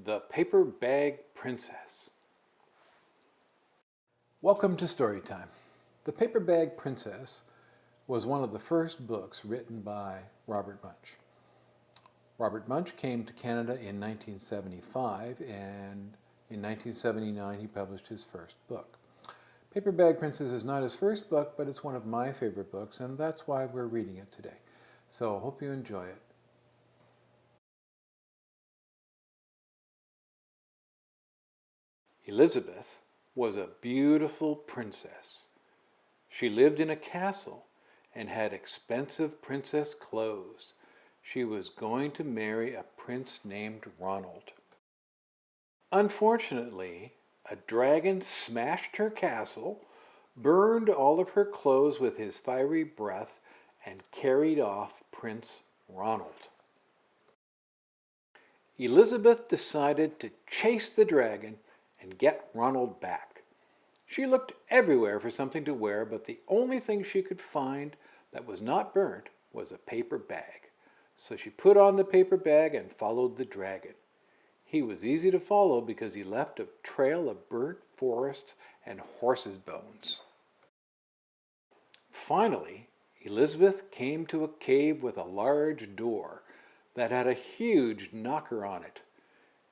The Paper Bag Princess. Welcome to Storytime. The Paper Bag Princess was one of the first books written by Robert Munsch. Robert Munsch came to Canada in 1975, and in 1979 he published his first book. Paper Bag Princess is not his first book, but it's one of my favorite books, and that's why we're reading it today. So I hope you enjoy it. Elizabeth was a beautiful princess. She lived in a castle and had expensive princess clothes. She was going to marry a prince named Ronald. Unfortunately, a dragon smashed her castle, burned all of her clothes with his fiery breath, and carried off Prince Ronald. Elizabeth decided to chase the dragon and get Ronald back. She looked everywhere for something to wear, but the only thing she could find that was not burnt was a paper bag. So she put on the paper bag and followed the dragon. He was easy to follow because he left a trail of burnt forests and horses' bones. Finally, Elizabeth came to a cave with a large door that had a huge knocker on it.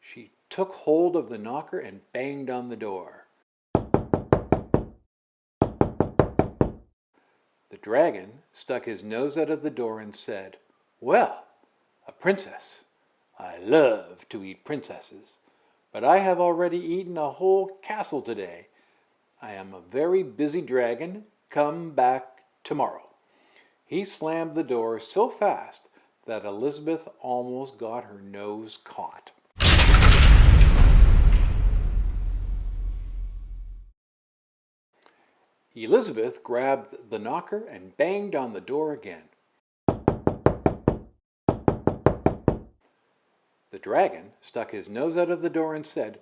She took hold of the knocker and banged on the door. The dragon stuck his nose out of the door and said, "Well, a princess. I love to eat princesses, but I have already eaten a whole castle today. I am a very busy dragon. Come back tomorrow." He slammed the door so fast that Elizabeth almost got her nose caught. Elizabeth grabbed the knocker and banged on the door again. The dragon stuck his nose out of the door and said,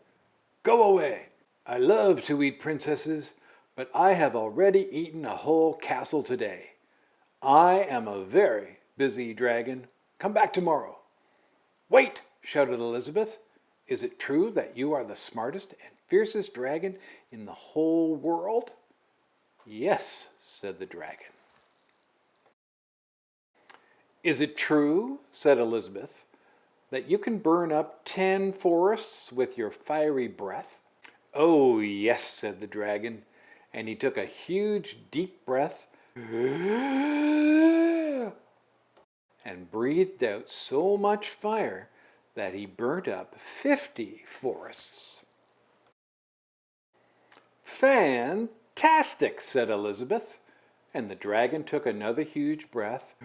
"Go away. I love to eat princesses, but I have already eaten a whole castle today. I am a very busy dragon. Come back tomorrow." "Wait!" shouted Elizabeth. "Is it true that you are the smartest and fiercest dragon in the whole world?" "Yes," said the dragon. "Is it true," said Elizabeth, "that you can burn up 10 forests with your fiery breath?" "Oh, yes," said the dragon, and he took a huge deep breath and breathed out so much fire that he burnt up 50 forests. "Fantastic," said Elizabeth, and the dragon took another huge breath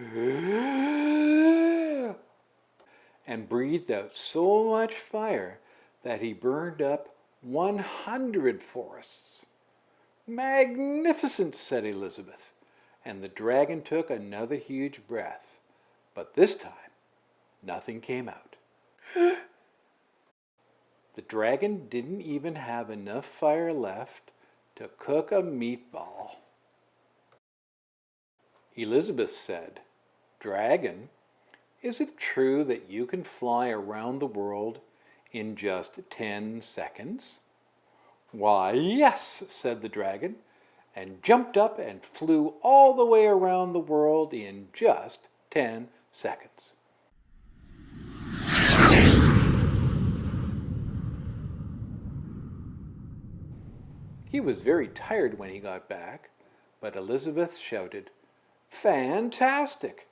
and breathed out so much fire that he burned up 100 forests. "Magnificent," said Elizabeth, and the dragon took another huge breath, but this time nothing came out. The dragon didn't even have enough fire left to cook a meatball. Elizabeth said, "Dragon, is it true that you can fly around the world in just 10 seconds?" "Why, yes," said the dragon, and jumped up and flew all the way around the world in just 10 seconds. He was very tired when he got back, but Elizabeth shouted, "Fantastic!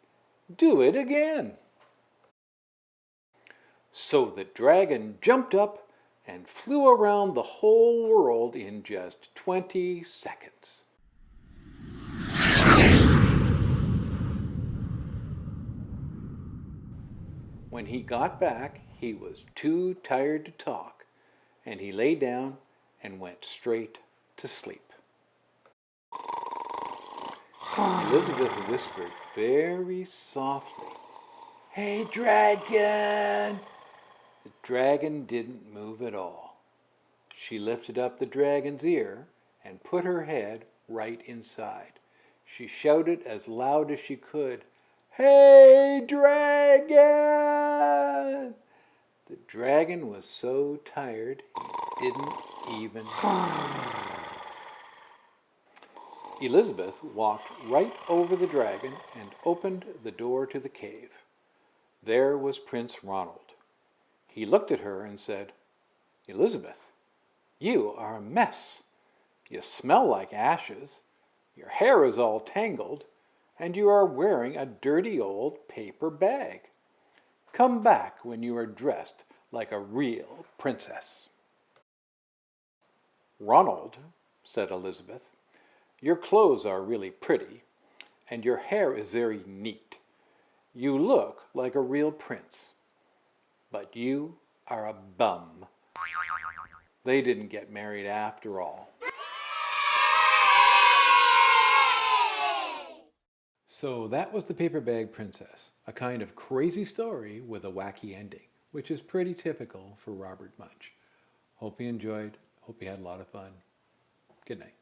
Do it again!" So the dragon jumped up and flew around the whole world in just 20 seconds. When he got back, he was too tired to talk, and he lay down and went straight to sleep. Elizabeth whispered very softly, "Hey, dragon!" The dragon didn't move at all. She lifted up the dragon's ear and put her head right inside. She shouted as loud as she could, "Hey, dragon!" The dragon was so tired he didn't even dance. Elizabeth walked right over the dragon and opened the door to the cave. There was Prince Ronald. He looked at her and said, "Elizabeth, you are a mess. You smell like ashes, your hair is all tangled, and you are wearing a dirty old paper bag. Come back when you are dressed like a real princess." "Ronald," said Elizabeth, "your clothes are really pretty, and your hair is very neat. You look like a real prince, but you are a bum." They didn't get married after all. So that was The Paper Bag Princess, a kind of crazy story with a wacky ending, which is pretty typical for Robert Munsch. Hope you enjoyed. Hope you had a lot of fun. Good night.